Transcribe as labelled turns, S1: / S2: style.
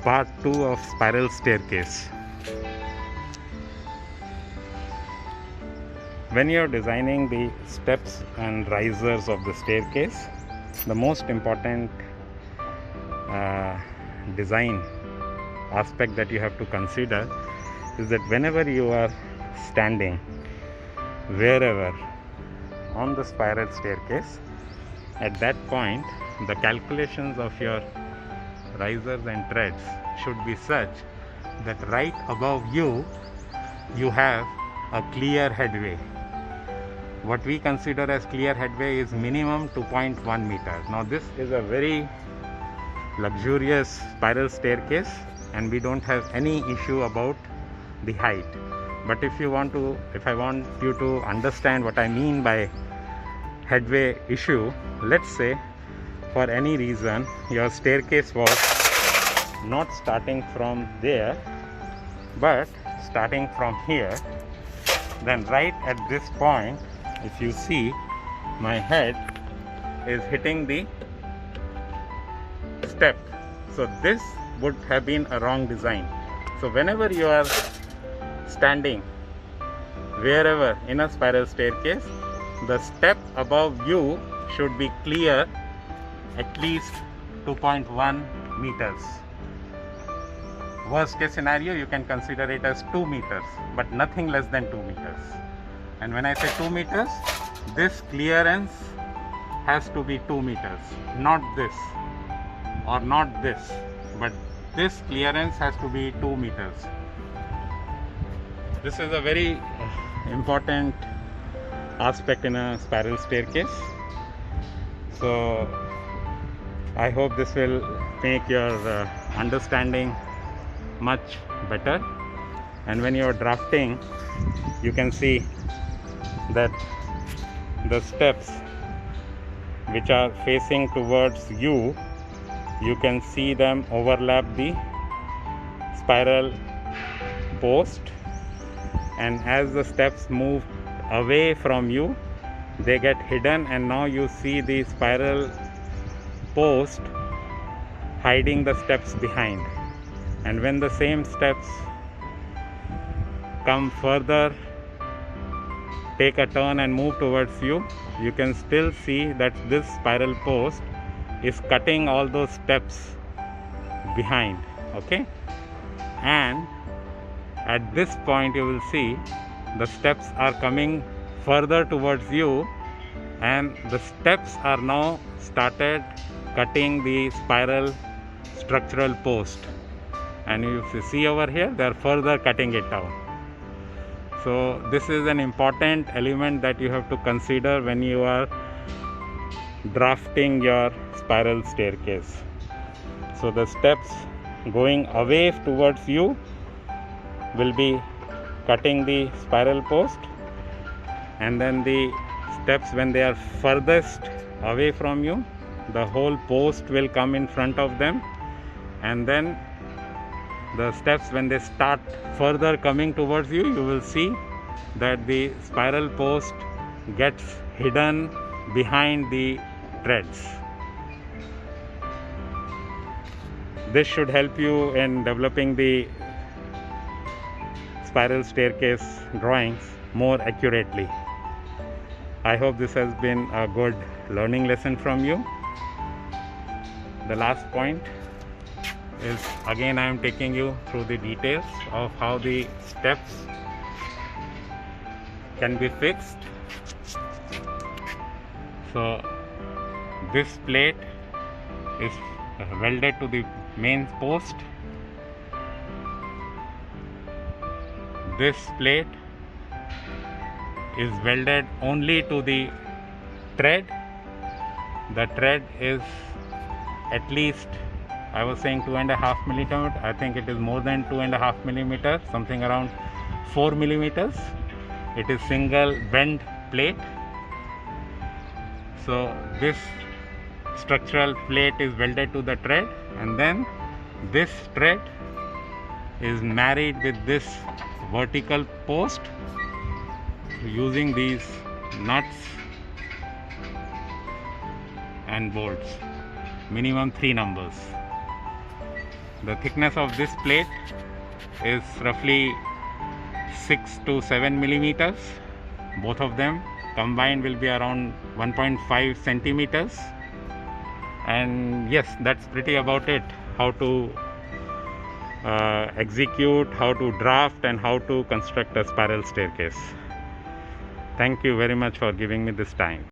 S1: Part 2 of spiral staircase. When you are designing the steps and risers of the staircase, the most important design aspect that you have to consider is that whenever you are standing wherever on the spiral staircase, at that point the calculations of your risers and treads should be such that right above you have a clear headway. What we consider as clear headway is minimum 2.1 meters. Now this is a very luxurious spiral staircase and we don't have any issue about the height. But if I want you to understand what I mean by headway issue, let's say for any reason your staircase was not starting from there but starting from here, then right at this point, if you see, my head is hitting the step. So this would have been a wrong design. So whenever you are standing wherever in a spiral staircase, the step above you should be clear at least 2.1 meters. Worst case scenario, you can consider it as 2 meters, but nothing less than 2 meters. And when I say 2 meters, this clearance has to be 2 meters, not this or not this, but this clearance has to be 2 meters. This is a very important aspect in a spiral staircase. So I hope this will make your understanding much better. And when you are drafting, you can see that the steps which are facing towards you, you can see them overlap the spiral post, and as the steps move away from you, they get hidden, and now you see the spiral post hiding the steps behind. And when the same steps come further, take a turn and move towards you, you can still see that this spiral post is cutting all those steps behind. Okay, and at this point you will see the steps are coming further towards you, and the steps are now started cutting the spiral structural post, and if you see over here, they are further cutting it down. So this is an important element that you have to consider when you are drafting your spiral staircase. So the steps going away towards you will be cutting the spiral post, and then the steps when they are furthest away from you, the whole post will come in front of them, and then the steps when they start further coming towards you, you will see that the spiral post gets hidden behind the treads. This should help you in developing the spiral staircase drawings more accurately. I hope this has been a good learning lesson from you. The last point is, again I am taking you through the details of how the steps can be fixed. So this plate is welded to the main post. This plate is welded only to the tread. The tread is at least, I was saying 2.5 millimeters. I think it is more than 2.5 millimeters, something around 4 millimeters. It is single bend plate. So this structural plate is welded to the tread, and then this tread is married with this vertical post using these nuts and bolts, minimum 3 numbers. The thickness of this plate is roughly 6 to 7 millimeters. Both of them combined will be around 1.5 centimeters. And yes, that's pretty about it. How to execute, how to draft, and how to construct a spiral staircase. Thank you very much for giving me this time.